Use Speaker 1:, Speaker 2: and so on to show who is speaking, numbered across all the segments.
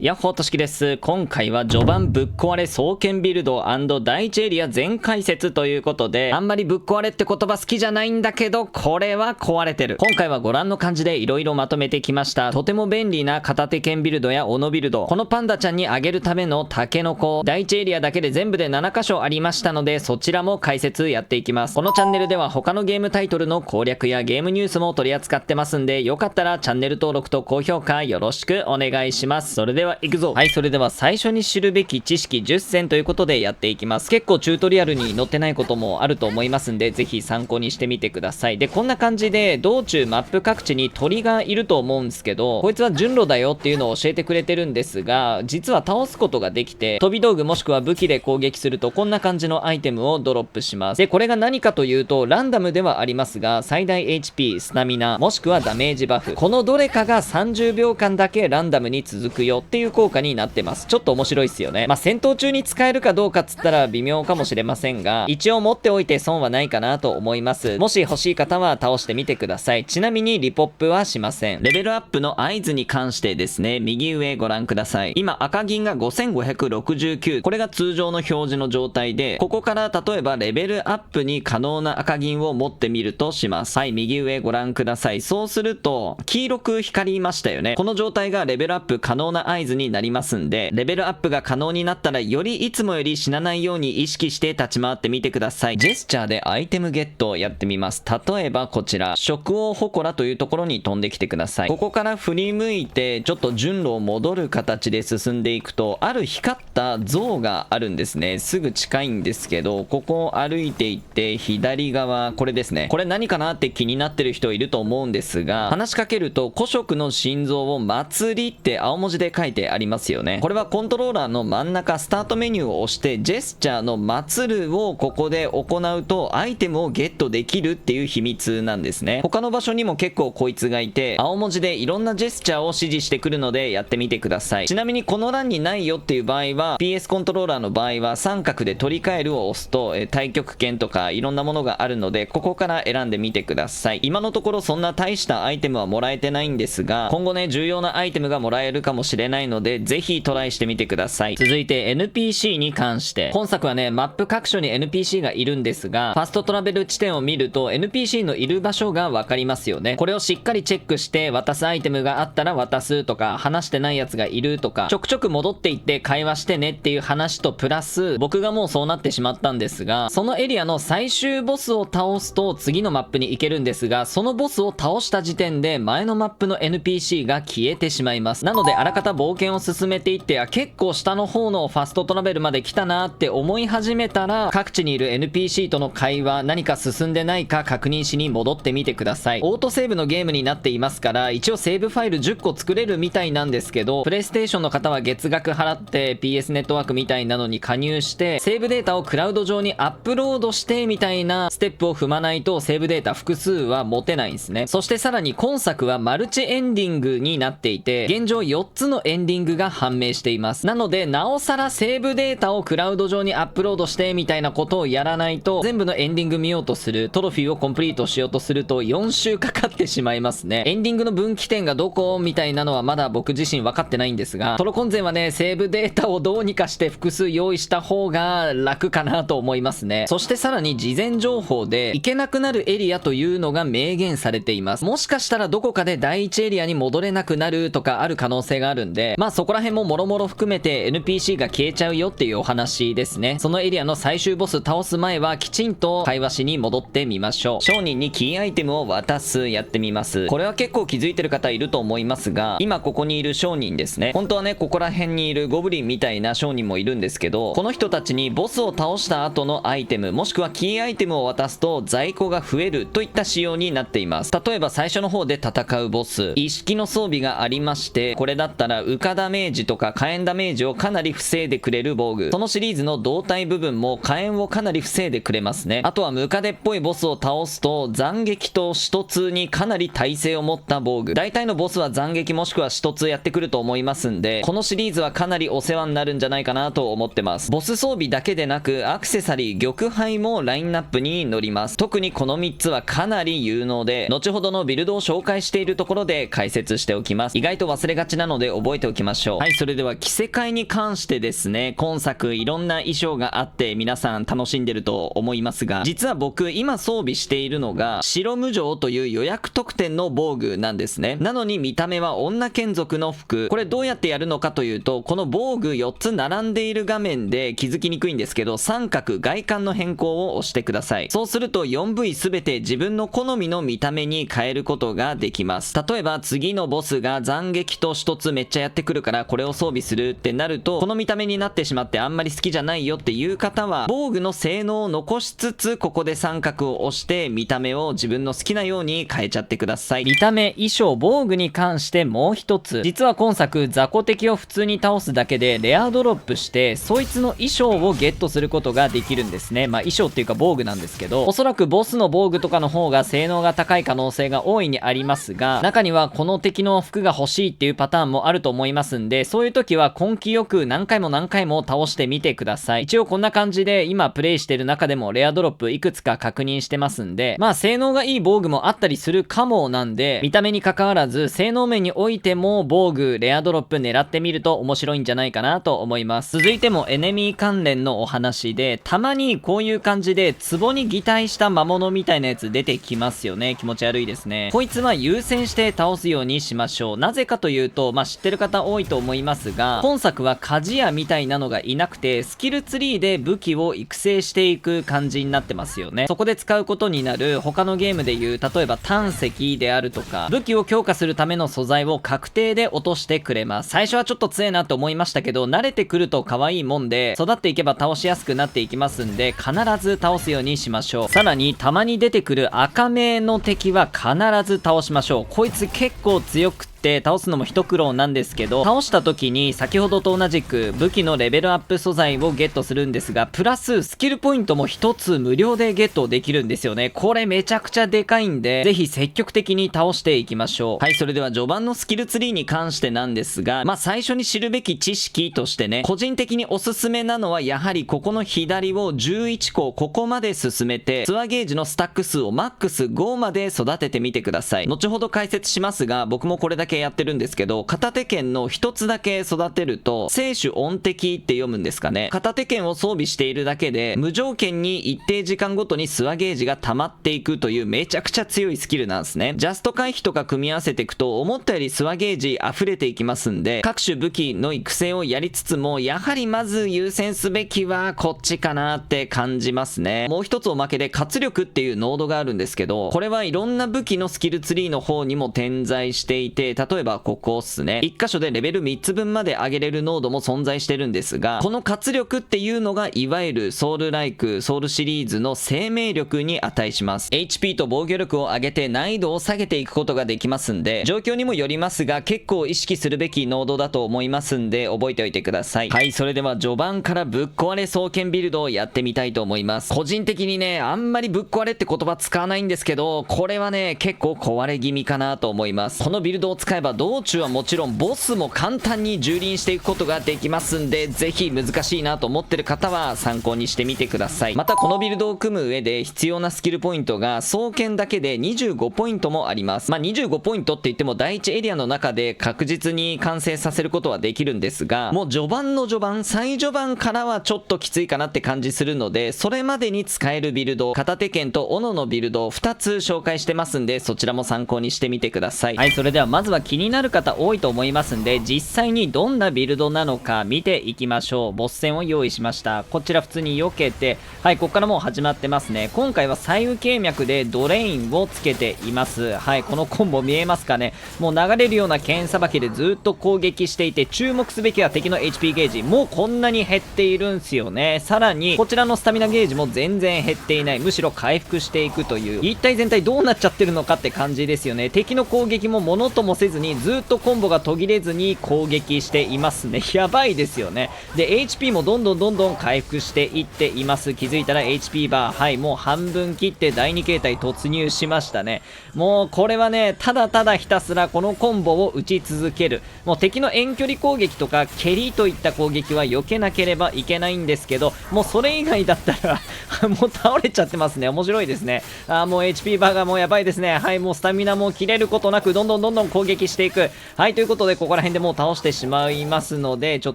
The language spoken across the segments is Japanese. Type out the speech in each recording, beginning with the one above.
Speaker 1: ヤッホーとしきです。今回は序盤ぶっ壊れ双剣ビルド&第一エリア全解説ということで、あんまりぶっ壊れって言葉好きじゃないんだけど、これは壊れてる。今回はご覧の感じで色々まとめてきました。とても便利な片手剣ビルドや斧ビルド、このパンダちゃんにあげるためのタケノコ、第一エリアだけで全部で7箇所ありましたので、そちらも解説やっていきます。このチャンネルでは他のゲームタイトルの攻略やゲームニュースも取り扱ってますんで、よかったらチャンネル登録と高評価よろしくお願いします。それでは行くぞ。はい、それでは最初に知るべき知識10選ということでやっていきます。結構チュートリアルに載ってないこともあると思いますんで、ぜひ参考にしてみてください。で、こんな感じで道中マップ各地に鳥がいると思うんですけど、こいつは順路だよっていうのを教えてくれてるんですが、実は倒すことができて、飛び道具もしくは武器で攻撃するとこんな感じのアイテムをドロップします。で、これが何かというと、ランダムではありますが、最大 HP、スタミナ、もしくはダメージバフ、このどれかが30秒間だけランダムに続くよっていう効果になってます。ちょっと面白いっすよね。まあ、戦闘中に使えるかどうかっつったら微妙かもしれませんが、一応持っておいて損はないかなと思います。もし欲しい方は倒してみてください。ちなみにリポップはしません。レベルアップの合図に関してですね、右上ご覧ください。今赤銀が5569、これが通常の表示の状態で、ここから例えばレベルアップに可能な赤銀を持ってみるとします。はい、右上ご覧ください。そうすると黄色く光りましたよね。この状態がレベルアップ可能な合図になりますんで、レベルアップが可能になったらよりいつもより死なないように意識して立ち回ってみてください。ジェスチャーでアイテムゲットをやってみます。例えばこちら、食王祠というところに飛んできてください。ここから振り向いてちょっと順路を戻る形で進んでいくと、ある光った像があるんですね。すぐ近いんですけど、ここを歩いていって左側、これですね。これ何かなって気になってる人いると思うんですが、話しかけると古色の心臓を祭りって青文字で書いてありますよね。これはコントローラーの真ん中スタートメニューを押してジェスチャーの祭るをここで行うとアイテムをゲットできるっていう秘密なんですね。他の場所にも結構こいつがいて、青文字でいろんなジェスチャーを指示してくるのでやってみてください。ちなみにこの欄にないよっていう場合は PS コントローラーの場合は三角で取り替えるを押すと太極拳とかいろんなものがあるので、ここから選んでみてください。今のところそんな大したアイテムはもらえてないんですが、今後ね重要なアイテムがもらえるかもしれないので、ぜひトライしてみてください。続いて NPC に関して、本作はねマップ各所に NPC がいるんですが、ファストトラベル地点を見ると NPC のいる場所が分かりますよね。これをしっかりチェックして渡すアイテムがあったら渡すとか、話してないやつがいるとか、ちょくちょく戻っていって会話してねっていう話とプラス、僕がもうそうなってしまったんですが、そのエリアの最終ボスを倒すと次のマップに行けるんですが、そのボスを倒した時点で前のマップの NPC が消えてしまいます。なのであらかた冒険を進めていって、結構下の方のファストトラベルまで来たなって思い始めたら、各地にいる NPC との会話何か進んでないか確認しに戻ってみてください。オートセーブのゲームになっていますから、一応セーブファイル10個作れるみたいなんですけど、プレイステーションの方は月額払って PS ネットワークみたいなのに加入してセーブデータをクラウド上にアップロードしてみたいなステップを踏まないとセーブデータ複数は持てないんですね。そしてさらに今作はマルチエンディングになっていて、現状4つのエンディングが判明しています。なのでなおさらセーブデータをクラウド上にアップロードしてみたいなことをやらないと、全部のエンディング見ようとする、トロフィーをコンプリートしようとすると4週かかってしまいますね。エンディングの分岐点がどこみたいなのはまだ僕自身分かってないんですが、トロコンゼンはねセーブデータをどうにかして複数用意した方が楽かなと思いますね。そしてさらに事前情報で行けなくなるエリアというのが明言されています。もしかしたらどこかで第1エリアに戻れなくなるとかある可能性があるんで、まあそこら辺ももろもろ含めて NPC が消えちゃうよっていうお話ですね。そのエリアの最終ボス倒す前はきちんと会話しに戻ってみましょう。商人にキーアイテムを渡すやってみます。これは結構気づいてる方いると思いますが、今ここにいる商人ですね、本当はねここら辺にいるゴブリンみたいな商人もいるんですけど、この人たちにボスを倒した後のアイテムもしくはキーアイテムを渡すと在庫が増えるといった仕様になっています。例えば最初の方で戦うボス、一式の装備がありまして、これだったら浮かダメージとか火炎ダメージをかなり防いでくれる防具、そのシリーズの胴体部分も火炎をかなり防いでくれますね。あとはムカデっぽいボスを倒すと斬撃と死突にかなり耐性を持った防具、大体のボスは斬撃もしくは死突やってくると思いますんで、このシリーズはかなりお世話になるんじゃないかなと思ってます。ボス装備だけでなくアクセサリー、玉杯もラインナップに乗ります。特にこの3つはかなり有能で、後ほどのビルドを紹介しているところで解説しておきます。意外と忘れがちなので覚えてておきましょう。はい、それでは着せ替えに関してですね、今作いろんな衣装があって皆さん楽しんでると思いますが、実は僕今装備しているのが白無常という予約特典の防具なんですね。なのに見た目は女眷属の服。これどうやってやるのかというと、この防具4つ並んでいる画面で気づきにくいんですけど、三角外観の変更を押してください。そうすると 4V すべて自分の好みの見た目に変えることができます。例えば次のボスが斬撃と1つめっちゃやってくるからこれを装備するってなると、この見た目になってしまってあんまり好きじゃないよっていう方は、防具の性能を残しつつここで三角を押して見た目を自分の好きなように変えちゃってください。見た目、衣装、防具に関してもう一つ、実は今作雑魚敵を普通に倒すだけでレアドロップしてそいつの衣装をゲットすることができるんですね。衣装っていうか防具なんですけど、おそらくボスの防具とかの方が性能が高い可能性が大いにありますが、中にはこの敵の服が欲しいっていうパターンもあると思いますんで、そういう時は根気よく何回も何回も倒してみてください。一応こんな感じで今プレイしてる中でもレアドロップいくつか確認してますんで、性能がいい防具もあったりするかもなんで、見た目に関わらず性能面においても防具レアドロップ狙ってみると面白いんじゃないかなと思います。続いてもエネミー関連のお話で、たまにこういう感じで壺に擬態した魔物みたいなやつ出てきますよね。気持ち悪いですね。こいつは優先して倒すようにしましょう。なぜかというと、知ってる方多いと思いますが、本作は鍛冶屋みたいなのがいなくて、スキルツリーで武器を育成していく感じになってますよね。そこで使うことになる他のゲームでいう、例えば胆石であるとか、武器を強化するための素材を確定で落としてくれます。最初はちょっと強えなと思いましたけど、慣れてくると可愛いもんで、育っていけば倒しやすくなっていきますんで、必ず倒すようにしましょう。さらにたまに出てくる赤目の敵は必ず倒しましょう。こいつ結構強くて倒すのも一苦労なんですけど、倒した時に先ほどと同じく武器のレベルアップ素材をゲットするんですが、プラススキルポイントも一つ無料でゲットできるんですよね。これめちゃくちゃでかいんで、ぜひ積極的に倒していきましょう。はい、それでは序盤のスキルツリーに関してなんですが、最初に知るべき知識としてね、個人的におすすめなのはやはりここの左を11個ここまで進めて、ツアーゲージのスタック数をマックス5まで育ててみてください。後ほど解説しますが、僕もこれだけやってるんですけど、片手剣の一つだけ育てると、聖種音敵って読むんですかね。片手剣を装備しているだけで、無条件に一定時間ごとにスワゲージが溜まっていくというめちゃくちゃ強いスキルなんですね。ジャスト回避とか組み合わせていくと、思ったよりスワゲージ溢れていきますんで、各種武器の育成をやりつつも、やはりまず優先すべきはこっちかなって感じますね。もう一つおまけで活力っていうノードがあるんですけど、これはいろんな武器のスキルツリーの方にも点在していて、例えばここっすね。1箇所でレベル3つ分まで上げれるノードも存在してるんですが、この活力っていうのがいわゆるソウルライク、ソウルシリーズの生命力に値します。HP と防御力を上げて難易度を下げていくことができますんで、状況にもよりますが結構意識するべきノードだと思いますんで覚えておいてください。はい、それでは序盤からぶっ壊れ双剣ビルドをやってみたいと思います。個人的にね、あんまりぶっ壊れって言葉使わないんですけど、これはね結構壊れ気味かなと思います。このビルドを使えば道中はもちろんボスも簡単に蹂躙していくことができますんで、ぜひ難しいなと思ってる方は参考にしてみてください。またこのビルドを組む上で必要なスキルポイントが双剣だけで25ポイントもあります。25ポイントって言っても第1エリアの中で確実に完成させることはできるんですが、もう序盤の序盤、最序盤からはちょっときついかなって感じするので、それまでに使えるビルド、片手剣と斧のビルド2つ紹介してますんで、そちらも参考にしてみてください。はい、それではまずは気になる方多いと思いますんで、実際にどんなビルドなのか見ていきましょう。ボス戦を用意しました。こちら普通に避けて、はい、ここからもう始まってますね。今回は左右経脈でドレインをつけています。はい、このコンボ見えますかね。もう流れるような剣さばきでずっと攻撃していて、注目すべきは敵の HP ゲージ、もうこんなに減っているんすよね。さらにこちらのスタミナゲージも全然減っていない、むしろ回復していくという、一体全体どうなっちゃってるのかって感じですよね。敵の攻撃もものともせずにずっとコンボが途切れずに攻撃していますね。やばいですよね。で HP もどんどん回復していっています。気づいたら HP バー、はい、もう半分切って第2形態突入しましたね。もうこれはね、ただただひたすらこのコンボを打ち続ける。もう敵の遠距離攻撃とか蹴りといった攻撃は避けなければいけないんですけど、もうそれ以外だったらもう倒れちゃってますね。面白いですね。もう HP バーがもうやばいですね。はい、もうスタミナも切れることなくどんどん攻撃撃していく。はい、ということでここら辺でもう倒してしまいますので、ちょっ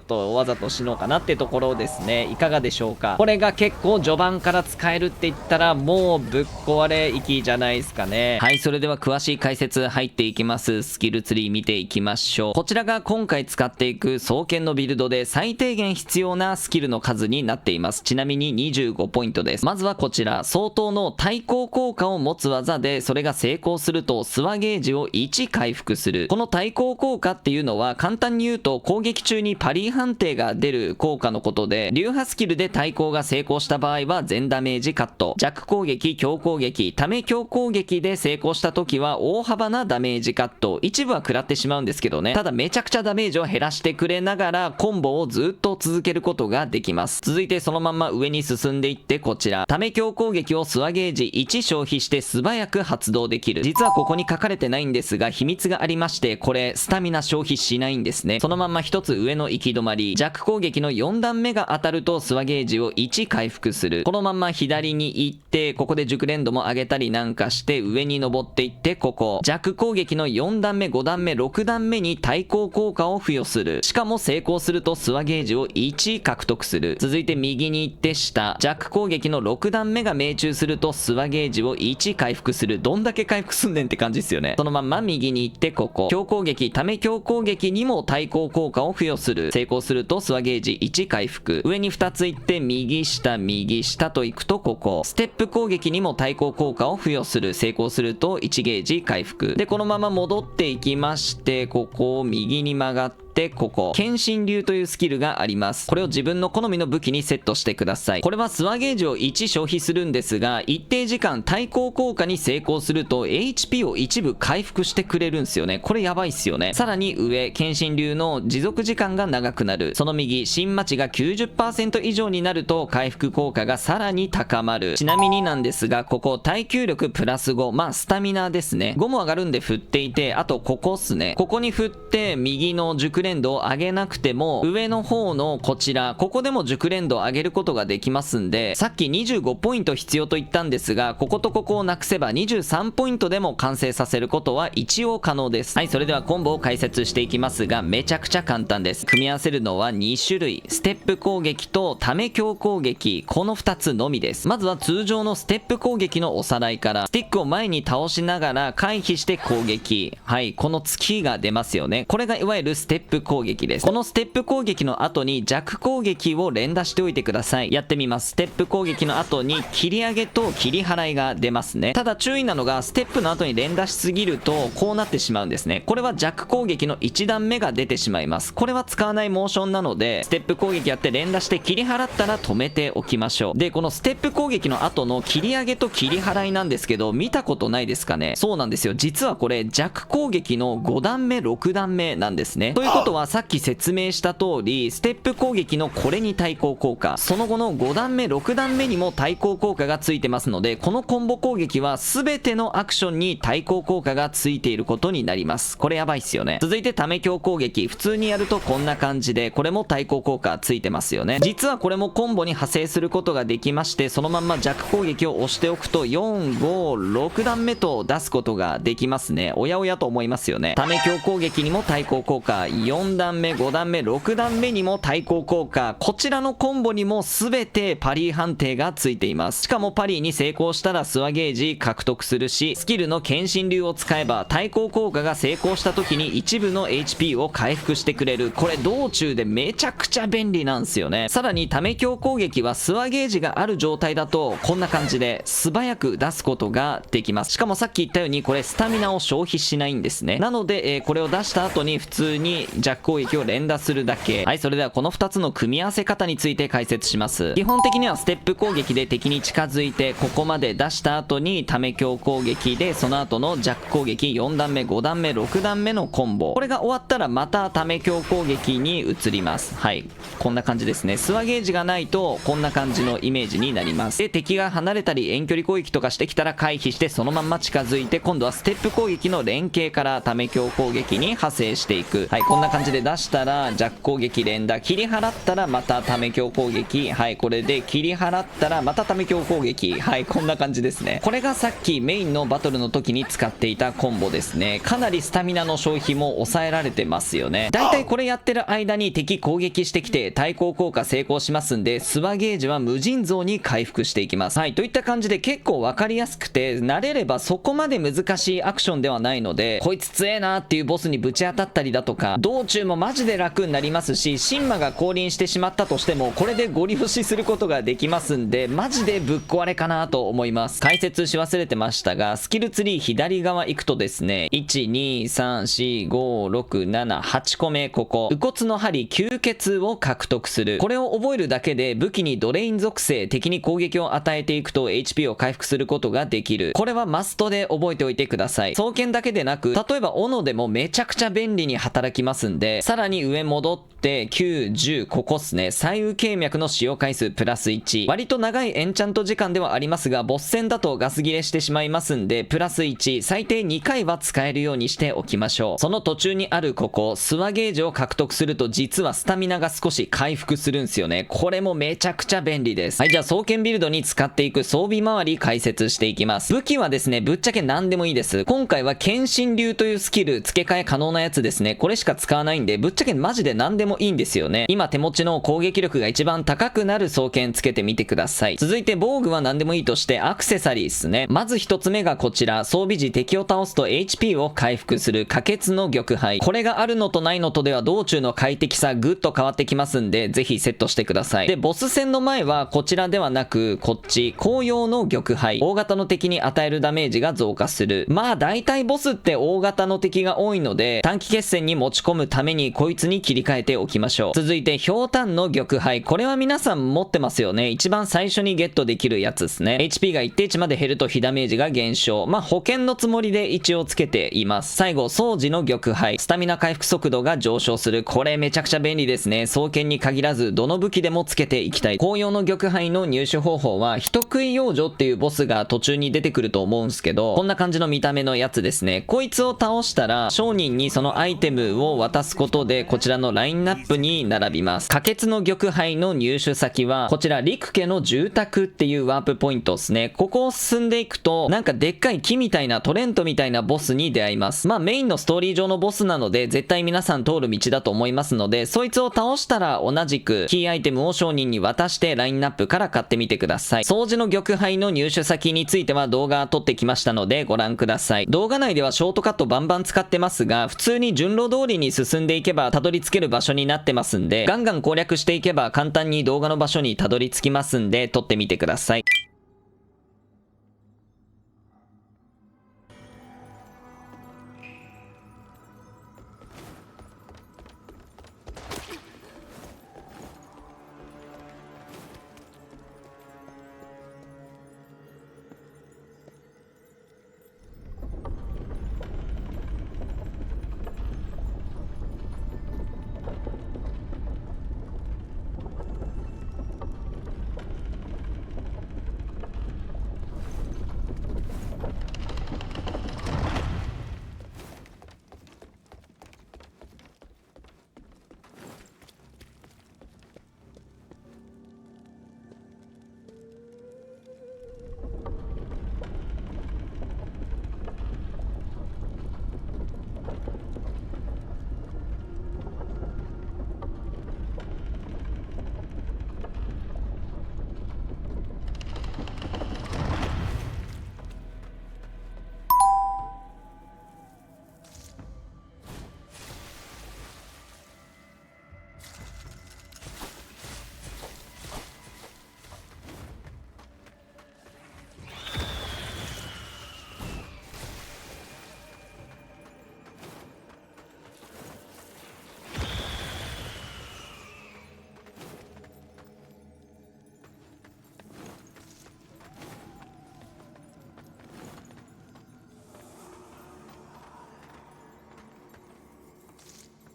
Speaker 1: とわざと死のうかなってところですね。いかがでしょうか。これが結構序盤から使えるって言ったらもうぶっ壊れ行きじゃないですかね。はい、それでは詳しい解説入っていきます。スキルツリー見ていきましょう。こちらが今回使っていく双剣のビルドで最低限必要なスキルの数になっています。ちなみに25ポイントです。まずはこちら、相当の対抗効果を持つ技で、それが成功するとスワゲージを1回復する。この対抗効果っていうのは簡単に言うと攻撃中にパリ判定が出る効果のことで、流派スキルで対抗が成功した場合は全ダメージカット、弱攻撃、強攻撃、ため強攻撃で成功した時は大幅なダメージカット、一部は食らってしまうんですけどね。ただめちゃくちゃダメージを減らしてくれながらコンボをずっと続けることができます。続いてそのまま上に進んでいって、こちらため強攻撃をスワゲージ1消費して素早く発動できる。実はここに書かれてないんですが秘密がありまして、これスタミナ消費しないんですね。そのまま一つ上の行き止まり、弱攻撃の4段目が当たるとスワゲージを1回復する。このまま左に行って、ここで熟練度も上げたりなんかして上に登っていって、ここ弱攻撃の4段目、5段目、6段目に対抗効果を付与する。しかも成功するとスワゲージを1獲得する。続いて右に行って下、弱攻撃の6段目が命中するとスワゲージを1回復する。どんだけ回復すんねんって感じですよね。そのまま右に行って、ここ強攻撃、ため強攻撃にも対抗効果を付与する。成功するとスワゲージ1回復。上に2つ行って右下右下と行くと、ここステップ攻撃にも対抗効果を付与する。成功すると1ゲージ回復で、このまま戻っていきまして、ここを右に曲がって、ここ剣心流というスキルがあります。これを自分の好みの武器にセットしてください。これはスワゲージを1消費するんですが、一定時間対抗効果に成功すると HP を一部回復してくれるんですよね。これやばいっすよね。さらに上、剣心流の持続時間が長くなる。その右、新待ちが 90% 以上になると回復効果がさらに高まる。ちなみになんですが、ここ耐久力プラス5、まあスタミナですね。5も上がるんで振っていて、あとここっすね。ここに振って右の熟練度を上げなくても、上の方のこちら、ここでも熟練度を上げることができますんで、さっき25ポイント必要と言ったんですが、こことここをなくせば23ポイントでも完成させることは一応可能です。はい、それではコンボを解説していきますが、めちゃくちゃ簡単です。組み合わせるのは2種類、ステップ攻撃とため強攻撃、この2つのみです。まずは通常のステップ攻撃のおさらいから、スティックを前に倒しながら回避して攻撃。はい、この月が出ますよね。これがいわゆるステップ攻撃です。このステップ攻撃の後に弱攻撃を連打しておいてください。やってみます。ステップ攻撃の後に切り上げと切り払いが出ますね。ただ注意なのが、ステップの後に連打しすぎるとこうなってしまうんですね。これは弱攻撃の1段目が出てしまいます。これは使わないモーションなので、ステップ攻撃やって連打して切り払ったら止めておきましょう。で、このステップ攻撃の後の切り上げと切り払いなんですけど、見たことないですかね。そうなんですよ。実はこれ弱攻撃の5段目6段目なんですね。ということは、さっき説明した通り、ステップ攻撃のこれに対抗効果、その後の5段目6段目にも対抗効果がついてますので、このコンボ攻撃は全てのアクションに対抗効果がついていることになります。これやばいっすよね。続いてため強攻撃、普通にやるとこんな感じで、これも対抗効果ついてますよね。実はこれもコンボに派生することができまして、そのまんま弱攻撃を押しておくと4、5、6段目と出すことができますね。おやおやと思いますよね。ため強攻撃にも対抗効果、4段目、5段目、6段目にも対抗効果、こちらのコンボにも全てパリー判定がついています。しかもパリーに成功したらスワゲージ獲得するし、スキルの剣心流を使えば対抗効果が成功した時に一部の HP を回復してくれる。これ道中でめちゃくちゃ便利なんですよね。さらにため強攻撃はスワゲージがある状態だとこんな感じで素早く出すことができます。しかもさっき言ったようにこれスタミナを消費しないんですね。なので、これを出した後に普通に弱攻撃を連打するだけ。はい、それではこの2つの組み合わせ方について解説します。基本的にはステップ攻撃で敵に近づいてここまで出した後にため強攻撃で、その後の弱攻撃4段目5段目6段目のコンボ、これが終わったらまたため強攻撃に移ります。はい、こんな感じですね。スワゲージがないとこんな感じのイメージになります。で、敵が離れたり遠距離攻撃とかしてきたら回避してそのまんま近づいて、今度はステップ攻撃の連携からため強攻撃に派生していく。はい、こんなな感じで出したら弱攻撃連打、切り払ったらまたため強攻撃、はい、これで切り払ったらまたため強攻撃、はい、こんな感じですね。これがさっきメインのバトルの時に使っていたコンボですね。かなりスタミナの消費も抑えられてますよね。だいたいこれやってる間に敵攻撃してきて対抗効果成功しますんで、スワゲージは無尽蔵に回復していきます。はい、といった感じで結構分かりやすくて、慣れればそこまで難しいアクションではないので、こいつ強えなーっていうボスにぶち当たったりだとか、道中もマジで楽になりますし、シンマが降臨してしまったとしてもこれでゴリ押しすることができますんで、マジでぶっ壊れかなと思います。解説し忘れてましたが、スキルツリー左側行くとですね、1234567 8個目、ここ右骨の針吸血を獲得する。これを覚えるだけで武器にドレイン属性、敵に攻撃を与えていくと HP を回復することができる。これはマストで覚えておいてください。双剣だけでなく、例えば斧でもめちゃくちゃ便利に働きますんで、さらに上戻って9、10、ここっすね。左右経脈の使用回数プラス1。割と長いエンチャント時間ではありますが、ボス戦だとガス切れしてしまいますんで、プラス1、最低2回は使えるようにしておきましょう。その途中にあるここ、スワゲージを獲得すると実はスタミナが少し回復するんすよね。これもめちゃくちゃ便利です。はい、じゃあ双剣ビルドに使っていく装備周り解説していきます。武器はですね、ぶっちゃけ何でもいいです。今回は剣心流というスキル付け替え可能なやつですね。これしか使わないんで、ぶっちゃけマジで何でもいいんですよね。今手持ちの攻撃力が一番高くなる双剣つけてみてください。続いて防具は何でもいいとしてアクセサリーですね。まず一つ目がこちら、装備時敵を倒すと HP を回復する可決の玉杯。これがあるのとないのとでは道中の快適さぐっと変わってきますんで、ぜひセットしてください。で、ボス戦の前はこちらではなく、こっち、紅葉の玉杯。大型の敵に与えるダメージが増加する。まあ大体ボスって大型の敵が多いので、短期決戦に持ち込むためにこいつに切り替えておきましょう。続いて、ひょうたんの玉杯。これは皆さん持ってますよね。一番最初にゲットできるやつですね。HP が一定値まで減ると被ダメージが減少。まあ保険のつもりで一応つけています。最後、掃除の玉杯。スタミナ回復速度が上昇する。これめちゃくちゃ便利ですね。双剣に限らず、どの武器でもつけていきたい。紅葉の玉杯の入手方法は、人食い幼女っていうボスが途中に出てくると思うんすけど、こんな感じの見た目のやつですね。こいつを倒したら、商人にそのアイテムを渡すことで、こちらのラインナップに並びます。可決の玉杯の入手先は、こちら、陸家の住宅っていうワープポイントですね。ここを進んでいくと、なんかでっかい木みたいなトレントみたいなボスに出会います。まあメインのストーリー上のボスなので、絶対皆さん通る道だと思いますので、そいつを倒したら同じくキーアイテムを商人に渡してラインナップから買ってみてください。掃除の玉杯の入手先については動画撮ってきましたのでご覧ください。動画内ではショートカットバンバン使ってますが、普通に順路通りに進んでいけばたどり着ける場所になってますんで、ガンガン攻略していけば簡単に動画の場所にたどり着きますんで、撮ってみてください。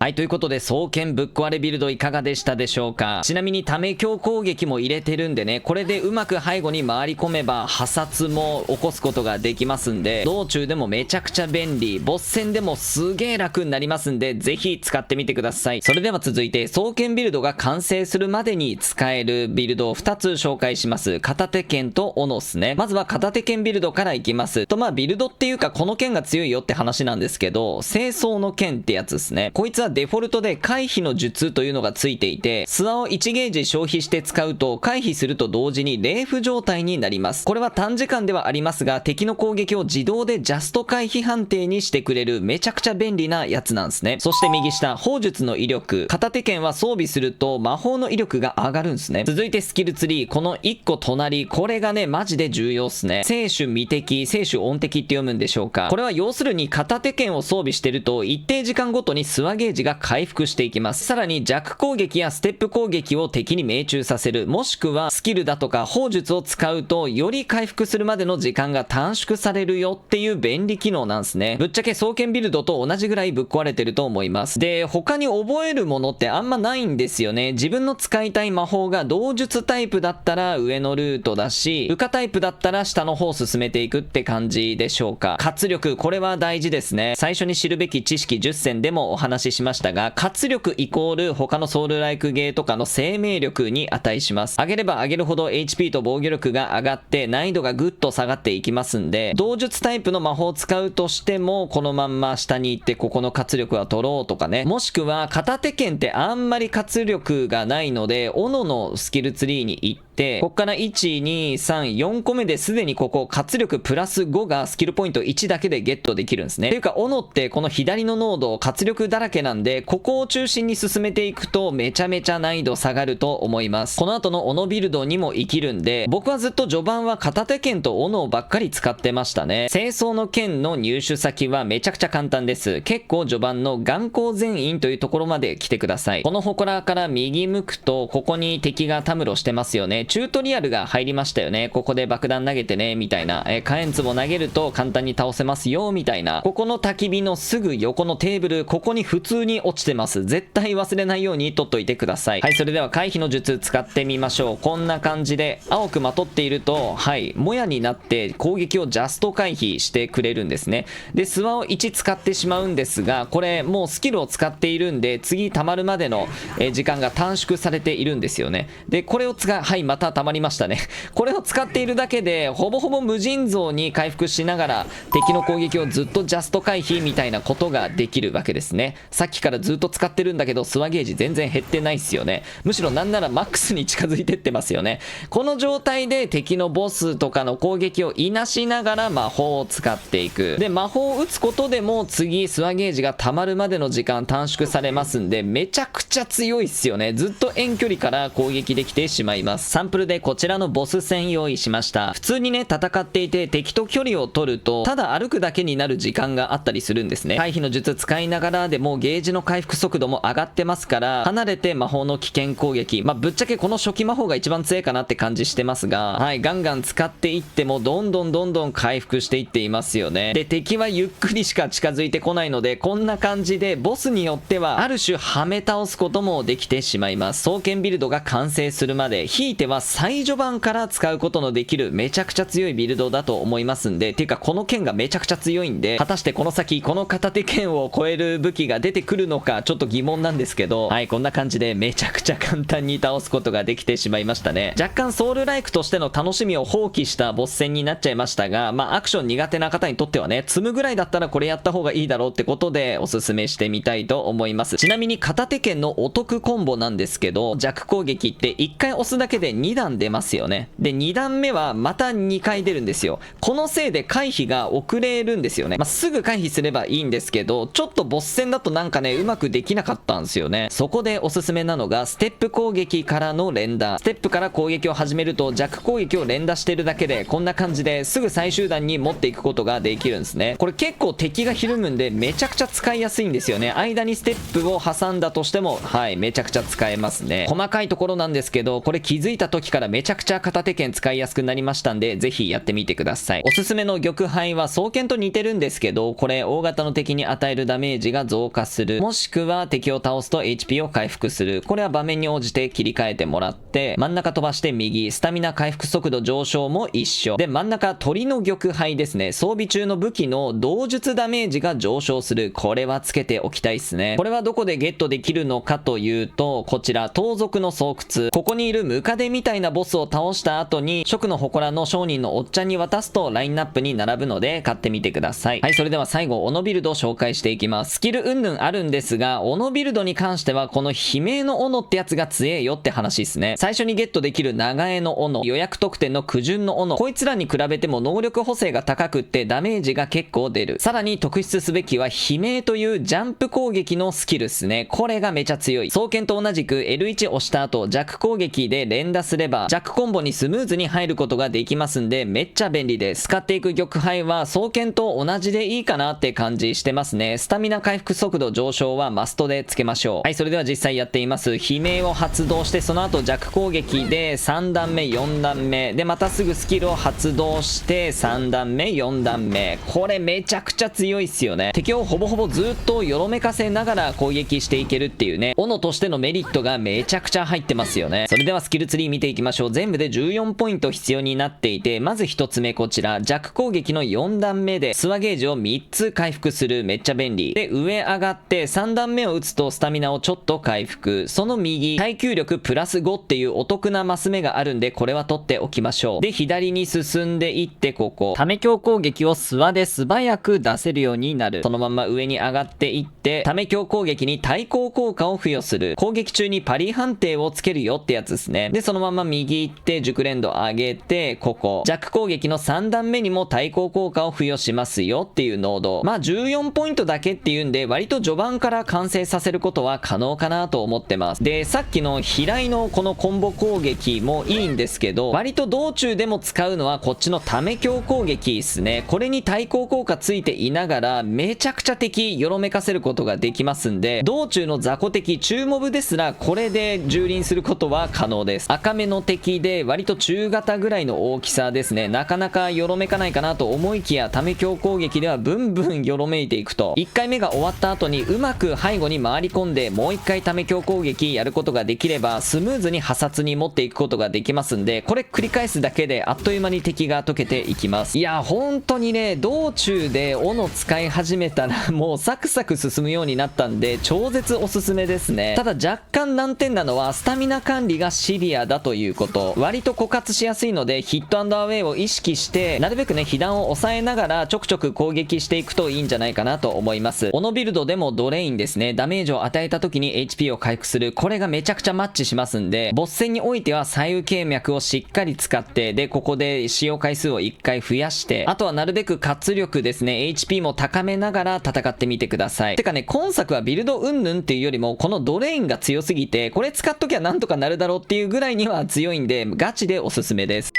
Speaker 1: はい、ということで、双剣ぶっ壊れビルドいかがでしたでしょうか。ちなみに、ため強攻撃も入れてるんでね、これでうまく背後に回り込めば、破殺も起こすことができますんで、道中でもめちゃくちゃ便利、ボス戦でもすげー楽になりますんで、ぜひ使ってみてください。それでは続いて、双剣ビルドが完成するまでに使えるビルドを2つ紹介します。片手剣と斧っすね。まずは片手剣ビルドからいきます。まあ、ビルドっていうか、この剣が強いよって話なんですけど、清掃の剣ってやつですね。こいつはデフォルトで回避の術というのがついていて、スワを1ゲージ消費して使うと回避すると同時に冷符状態になります。これは短時間ではありますが、敵の攻撃を自動でジャスト回避判定にしてくれるめちゃくちゃ便利なやつなんですね。そして右下、砲術の威力。片手剣は装備すると魔法の威力が上がるんですね。続いてスキルツリー。この1個隣、これがね、マジで重要っすね。聖種未敵、聖種音敵って読むんでしょうか。これは要するに片手剣を装備してると一定時間ごとにスワゲージが回復していきます。さらに弱攻撃やステップ攻撃を敵に命中させる、もしくはスキルだとか砲術を使うとより回復するまでの時間が短縮されるよっていう便利機能なんですね。ぶっちゃけ双剣ビルドと同じぐらいぶっ壊れてると思います。で、他に覚えるものってあんまないんですよね。自分の使いたい魔法が道術タイプだったら上のルートだし、羽化タイプだったら下の方を進めていくって感じでしょうか。活力、これは大事ですね。最初に知るべき知識10選でもお話ししましたが、活力イコール他のソウルライクゲーとかの生命力に値します。上げれば上げるほど HP と防御力が上がって難易度がぐっと下がっていきますんで、道術タイプの魔法を使うとしてもこのまんま下に行ってここの活力は取ろうとかね、もしくは片手剣ってあんまり活力がないので斧のスキルツリーに行って、こっから1、2、3、4個目ですでにここ活力プラス5がスキルポイント1だけでゲットできるんですね。というか斧ってこの左のノード活力だらけなんで、ここを中心に進めていくとめちゃめちゃ難易度下がると思います。この後の斧ビルドにも生きるんで、僕はずっと序盤は片手剣と斧ばっかり使ってましたね。清掃の剣の入手先はめちゃくちゃ簡単です。結構序盤の眼光全員というところまで来てください。この祠から右向くとここに敵がたむろしてますよね。チュートリアルが入りましたよね。ここで爆弾投げてねみたいな、火炎壺投げると簡単に倒せますよみたいな。ここの焚き火のすぐ横のテーブル、ここに普通に落ちてます。絶対忘れないように取っといてください。はい、それでは回避の術使ってみましょう。こんな感じで青くまとっていると、はい、もやになって攻撃をジャスト回避してくれるんですね。で、スワを1使ってしまうんですが、これもうスキルを使っているんで次溜まるまでの時間が短縮されているんですよね。で、これをはい、また溜まりましたね。これを使っているだけでほぼほぼ無尽蔵に回復しながら敵の攻撃をずっとジャスト回避みたいなことができるわけですね。さっきからずっと使ってるんだけどスワゲージ全然減ってないっすよね。むしろなんならマックスに近づいてってますよね。この状態で敵のボスとかの攻撃をいなしながら魔法を使っていく。で、魔法を打つことでも次スワゲージが溜まるまでの時間短縮されますんで、めちゃくちゃ強いっすよね。ずっと遠距離から攻撃できてしまいます。サンプルでこちらのボス戦用意しました。普通にね戦っていて敵と距離を取るとただ歩くだけになる時間があったりするんですね。回避の術使いながらでもゲージの回復速度も上がってますから、離れて魔法の危険攻撃、ぶっちゃけこの初期魔法が一番強いかなって感じしてますが、はい、ガンガン使っていってもどんどん回復していっていますよね。で、敵はゆっくりしか近づいてこないので、こんな感じでボスによってはある種はめ倒すこともできてしまいます。双剣ビルドが完成するまで、ひいては最序盤から使うことのできるめちゃくちゃ強いビルドだと思いますんで、ていうかこの剣がめちゃくちゃ強いんで、果たしてこの先この片手剣を超える武器が出てくるのかちょっと疑問なんですけど、はい、こんな感じでめちゃくちゃ簡単に倒すことができてしまいましたね。若干ソウルライクとしての楽しみを放棄したボス戦になっちゃいましたが、アクション苦手な方にとってはね、積むぐらいだったらこれやった方がいいだろうってことでおすすめしてみたいと思います。ちなみに片手剣のお得コンボなんですけど、弱攻撃って1回押すだけで2段出ますよね。で、2段目はまた2回出るんですよ。このせいで回避が遅れるんですよね。すぐ回避すればいいんですけど、ちょっとボス戦だとなんかね、うまくできなかったんですよね。そこでおすすめなのがステップ攻撃からの連打。ステップから攻撃を始めると弱攻撃を連打してるだけでこんな感じですぐ最終段に持っていくことができるんですね。これ結構敵がひるむんでめちゃくちゃ使いやすいんですよね。間にステップを挟んだとしても、はい、めちゃくちゃ使えますね。細かいところなんですけど、これ気づいたた時からめちゃくちゃ片手剣使いやすくなりましたんで、ぜひやってみてください。おすすめの玉杯は双剣と似てるんですけど、これ大型の敵に与えるダメージが増加する、もしくは敵を倒すと HP を回復する。これは場面に応じて切り替えてもらって、真ん中飛ばして右、スタミナ回復速度上昇も一緒で、真ん中鳥の玉杯ですね。装備中の武器の同術ダメージが上昇する。これはつけておきたいですね。これはどこでゲットできるのかというと、こちら盗賊の巣窟、ここにいるムカデみたいなボスを倒した後に蜀の祠の商人のおっちゃんに渡すとラインナップに並ぶので買ってみてください。はい、それでは最後斧ビルドを紹介していきます。スキル云々あるんですが、斧ビルドに関してはこの悲鳴の斧ってやつが強えよって話ですね。最初にゲットできる長江の斧、予約特典の苦順の斧、こいつらに比べても能力補正が高くってダメージが結構出る。さらに特筆すべきは悲鳴というジャンプ攻撃のスキルっすね。これがめちゃ強い。双剣と同じく L1 押した後弱攻撃で連打すれば弱コンボにスムーズに入ることができますんで、めっちゃ便利です。使っていく玉杯は双剣と同じでいいかなって感じしてますね。スタミナ回復速度上昇はマストでつけましょう。はい、それでは実際やっています。悲鳴を発動して、その後弱攻撃で3段目4段目でまたすぐスキルを発動して3段目4段目、これめちゃくちゃ強いっすよね。敵をほぼほぼずっとよろめかせながら攻撃していけるっていうね、斧としてのメリットがめちゃくちゃ入ってますよね。それではスキルツリー見ていきましょう。全部で14ポイント必要になっていて、まず1つ目こちら弱攻撃の4段目でスワゲージを3つ回復する、めっちゃ便利で、上上がって3段目を打つとスタミナをちょっと回復、その右耐久力プラス5っていうお得なマス目があるんで、これは取っておきましょう。で左に進んでいって、ここため強攻撃をスワで素早く出せるようになる。そのまま上に上がっていってため強攻撃に対抗効果を付与する。攻撃中にパリ判定をつけるよってやつですね。でそのまま右行って熟練度上げて、ここ弱攻撃の3段目にも対抗効果を付与しますよっていうノード。まあ14ポイントだけっていうんで割と序盤から完成させることは可能かなと思ってます。でさっきの平井のこのコンボ攻撃もいいんですけど、割と道中でも使うのはこっちのため強攻撃ですね。これに対抗効果ついていながらめちゃくちゃ敵よろめかせることができますんで、道中の雑魚敵中モブですらこれで蹂躙することは可能です。赤目の敵で割と中型ぐらいの大きさですね。なかなかよろめかないかなと思いきや、ため強攻撃ではブンブンよろめいていくと、1回目が終わった後にうまく背後に回り込んでもう1回ため強攻撃やることができればスムーズに破殺に持っていくことができますんで、これ繰り返すだけであっという間に敵が解けていきます。いや本当にね、道中で斧使い始めたらもうサクサク進むようになったんで超絶おすすめですね。ただ若干難点なのはスタミナ管理がシビアだということ。割と枯渇しやすいのでヒットアンドアウェイを意識してなるべくね被弾を抑えながらちょくちょく攻撃していくといいんじゃないかなと思います。斧ビルドでもドレインですね、ダメージを与えた時に HP を回復する、これがめちゃくちゃマッチしますんで、ボス戦においては左右経脈をしっかり使って、でここで使用回数を1回増やして、あとはなるべく活力ですね HP も高めながら戦ってみてください。てかね、今作はビルド云々っていうよりもこのドレインが強すぎて、これ使っときゃなんとかなるだろうっていうぐらいには強いんでガチでおすすめです。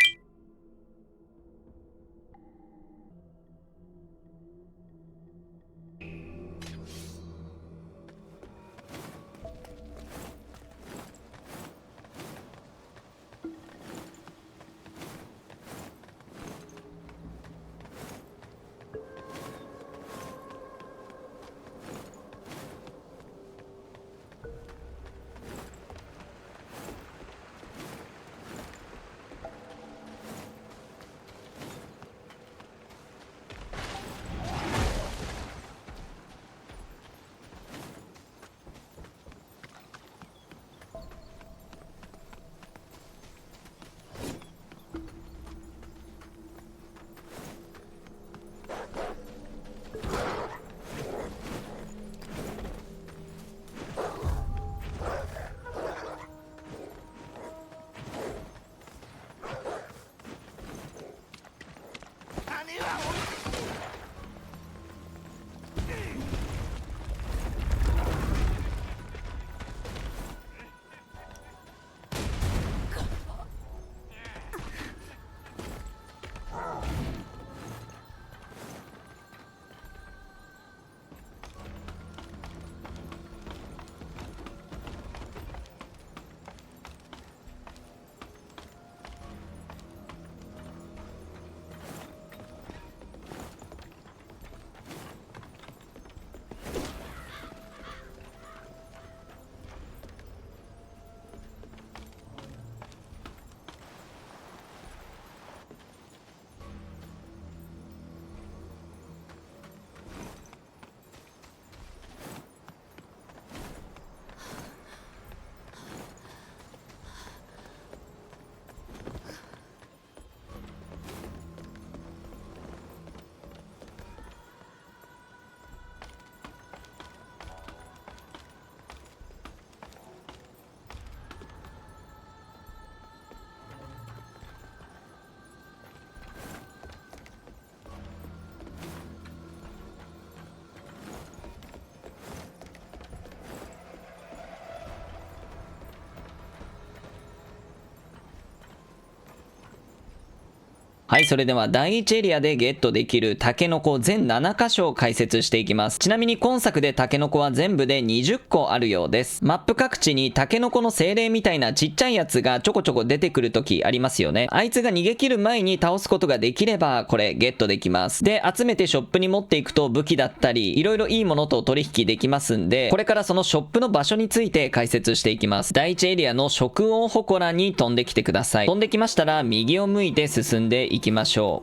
Speaker 1: はい、それでは第1エリアでゲットできるタケノコ全7箇所を解説していきます。ちなみに今作でタケノコは全部で20個あるようです。マップ各地にタケノコの精霊みたいなちっちゃいやつがちょこちょこ出てくる時ありますよね。あいつが逃げ切る前に倒すことができればこれゲットできます。で、集めてショップに持っていくと武器だったりいろいろいいものと取引できますんで、これからそのショップの場所について解説していきます。第1エリアの食王祠に飛んできてください。飛んできましたら右を向いて進んでいきましょ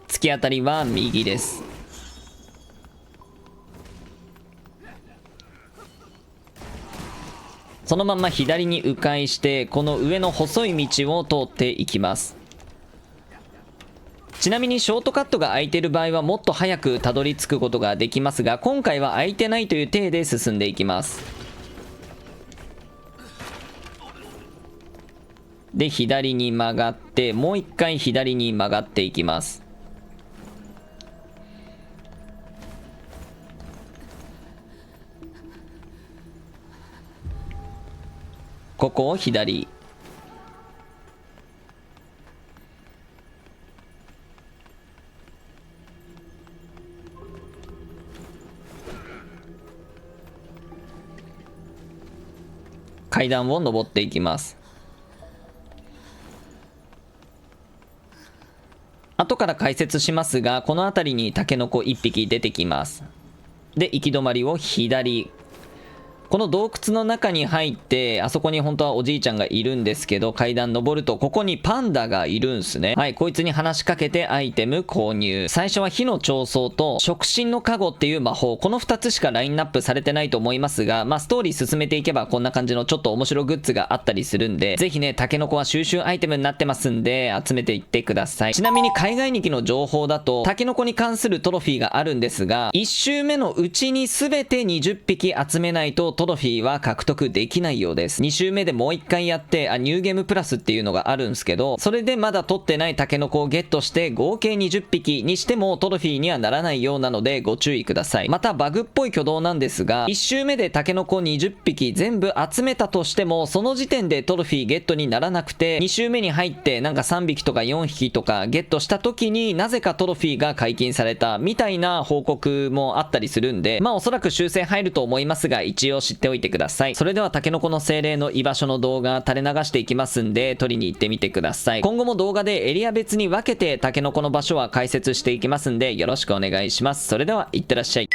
Speaker 1: う。突き当たりは右です。そのまま左に迂回してこの上の細い道を通っていきます。ちなみにショートカットが空いている場合はもっと早くたどり着くことができますが、今回は空いてないという体で進んでいきます。で、左に曲がってもう一回左に曲がっていきます。ここを左。階段を登っていきます。後から解説しますが、この辺りにタケノコ1匹出てきます。で、行き止まりを左。この洞窟の中に入って、あそこに本当はおじいちゃんがいるんですけど、階段登るとここにパンダがいるんすね。はい、こいつに話しかけてアイテム購入。最初は火の彫層と触診の加護っていう魔法、この2つしかラインナップされてないと思いますが、まあストーリー進めていけばこんな感じのちょっと面白グッズがあったりするんで、ぜひね、タケノコは収集アイテムになってますんで、集めていってください。ちなみに海外日記の情報だと、タケノコに関するトロフィーがあるんですが、1周目のうちに全て20匹集めないとトロフィーは獲得できないようです。2周目でもう1回やって、ニューゲームプラスっていうのがあるんですけど、それでまだ取ってないタケノコをゲットして合計20匹にしてもトロフィーにはならないようなのでご注意ください。またバグっぽい挙動なんですが、1周目でタケノコ20匹全部集めたとしても、その時点でトロフィーゲットにならなくて、2周目に入ってなんか3匹とか4匹とかゲットした時になぜかトロフィーが解禁されたみたいな報告もあったりするんで、まあおそらく修正入ると思いますが、一応知っておいてください。それではタケノコの精霊の居場所の動画垂れ流していきますんで、取りに行ってみてください。今後も動画でエリア別に分けてタケノコの場所は解説していきますんで、よろしくお願いします。それではいってらっしゃい。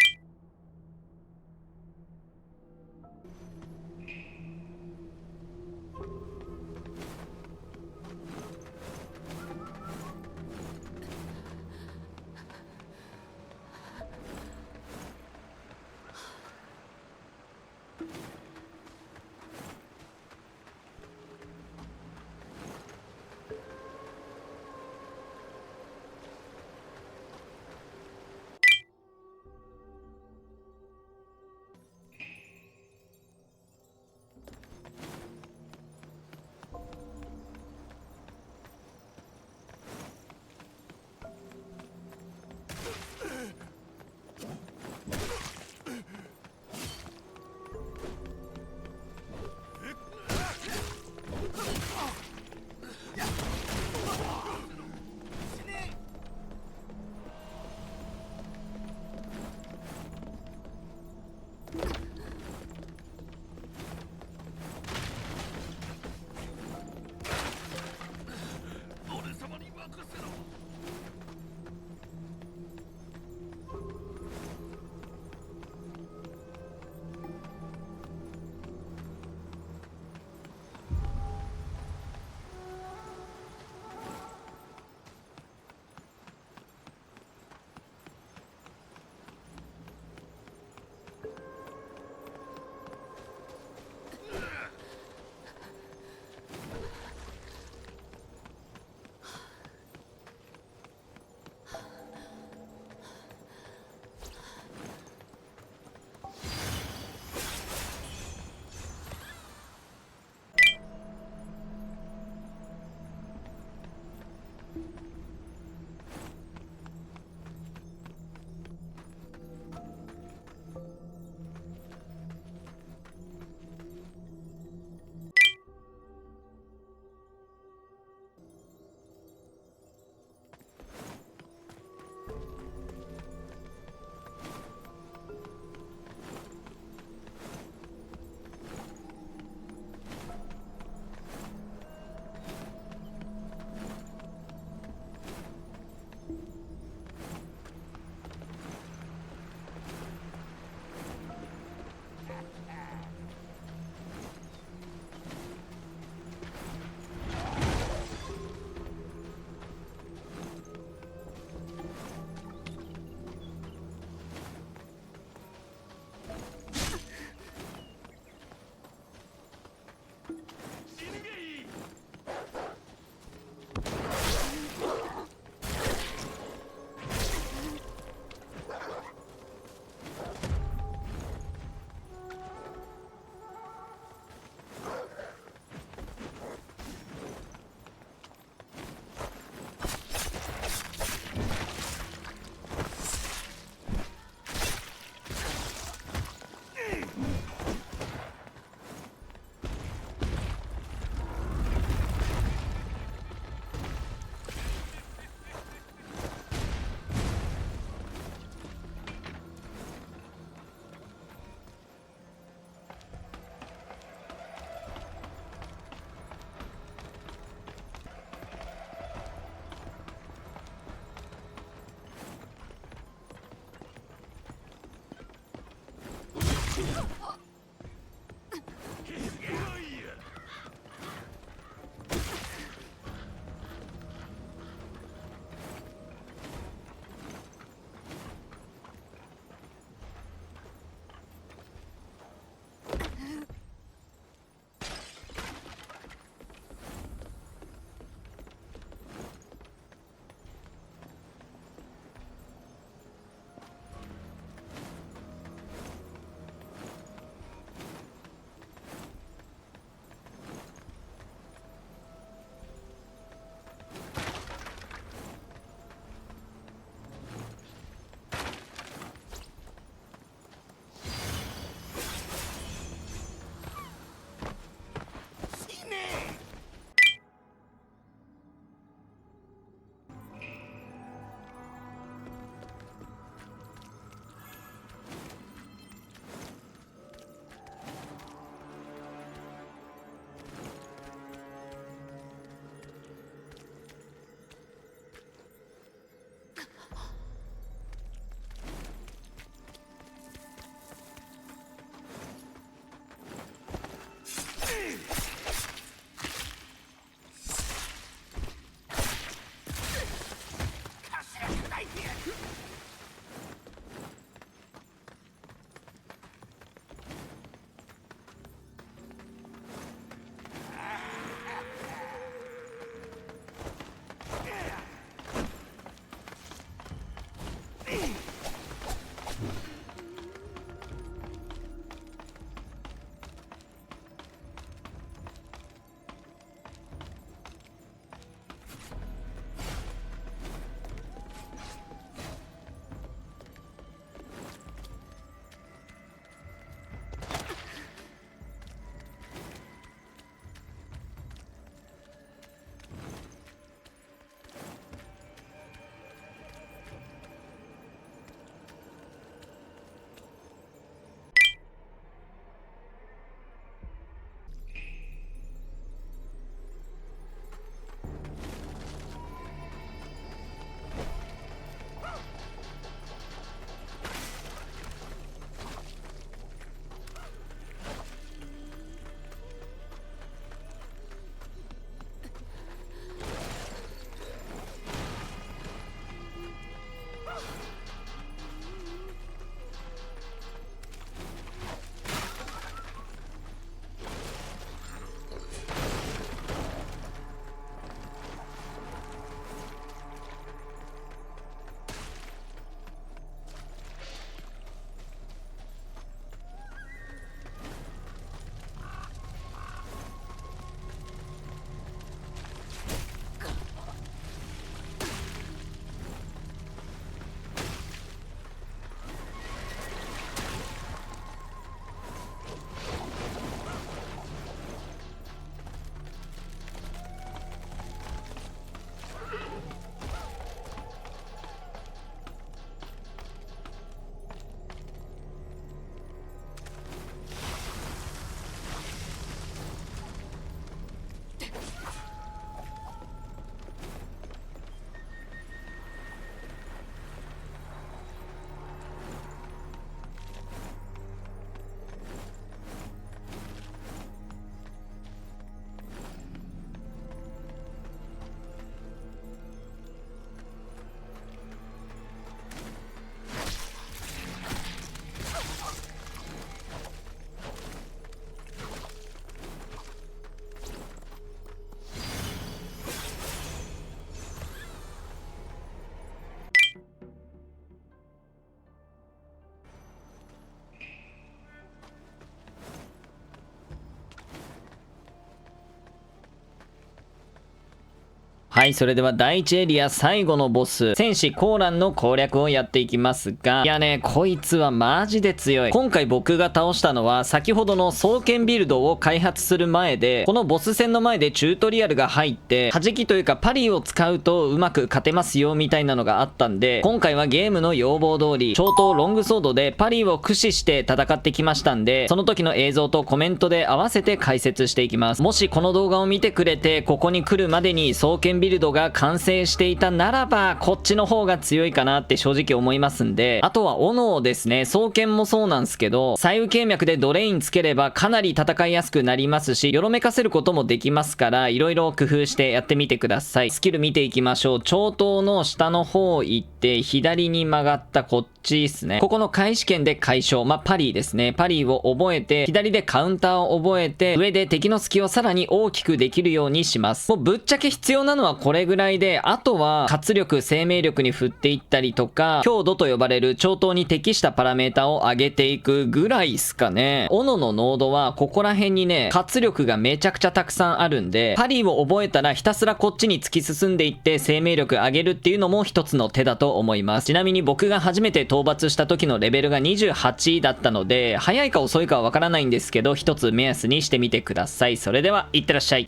Speaker 1: はい、それでは第1エリア最後のボス、戦士コーランの攻略をやっていきますが、いやね、こいつはマジで強い。今回僕が倒したのは、先ほどの双剣ビルドを開発する前で、このボス戦の前でチュートリアルが入って、弾きというかパリを使うとうまく勝てますよみたいなのがあったんで、今回はゲームの要望通り、超刀ロングソードでパリを駆使して戦ってきましたんで、その時の映像とコメントで合わせて解説していきます。もしこの動画を見てくれて、ここに来るまでに双剣ビルドが完成していたならばこっちの方が強いかなって正直思いますんで、あとは斧ですね。双剣もそうなんですけど、左右経脈でドレインつければかなり戦いやすくなりますし、よろめかせることもできますから、いろいろ工夫してやってみてください。スキル見ていきましょう。長刀の下の方行って左に曲がったこっちですね。ここの開始剣で解消、パリーですね。パリーを覚えて、左でカウンターを覚えて、上で敵の隙をさらに大きくできるようにします。もうぶっちゃけ必要なのはこれぐらいで、あとは活力、生命力に振っていったりとか、強度と呼ばれる長刀に適したパラメータを上げていくぐらいっすかね。斧のノードはここら辺にね、活力がめちゃくちゃたくさんあるんで、パリーを覚えたらひたすらこっちに突き進んでいって生命力上げるっていうのも一つの手だと思います。ちなみに僕が初めて討伐した時のレベルが28だったので、早いか遅いかはわからないんですけど、一つ目安にしてみてください。それでは、いってらっしゃい。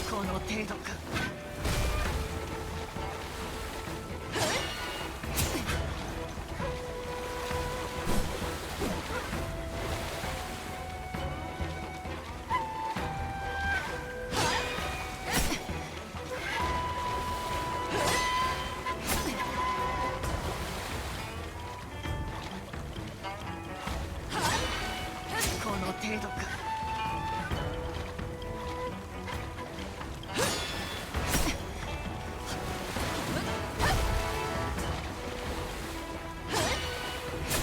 Speaker 2: この程度か。この程度か。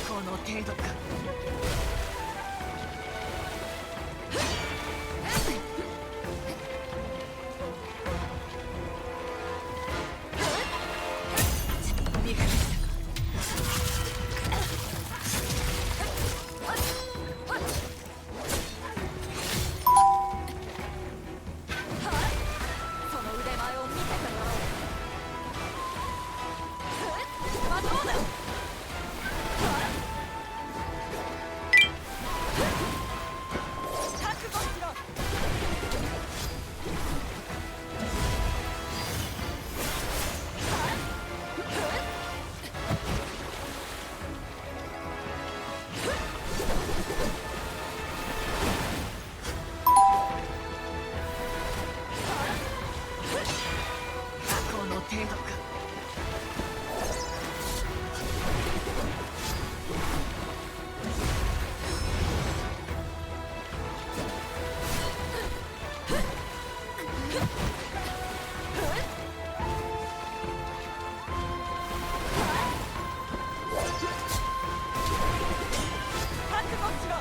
Speaker 2: この程度か。見かけたか。その腕前を見せてもらおう。どうだ。覚悟しろ。この程度か。覚悟しろ。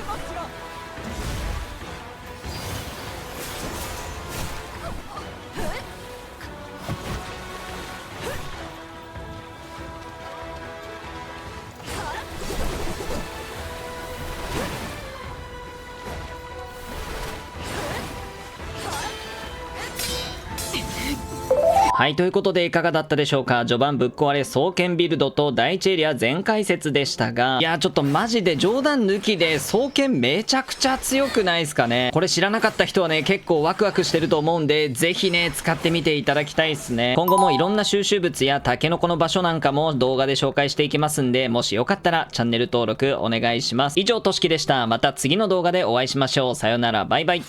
Speaker 2: 悟しろ。
Speaker 1: はい、ということでいかがだったでしょうか。序盤ぶっ壊れ双剣ビルドと第1エリア全解説でしたが、いやちょっとマジで冗談抜きで双剣めちゃくちゃ強くないですかね。これ知らなかった人はね結構ワクワクしてると思うんで、ぜひね使ってみていただきたいですね。今後もいろんな収集物やタケノコの場所なんかも動画で紹介していきますんで、もしよかったらチャンネル登録お願いします。以上としきでした。また次の動画でお会いしましょう。さよなら、バイバイ。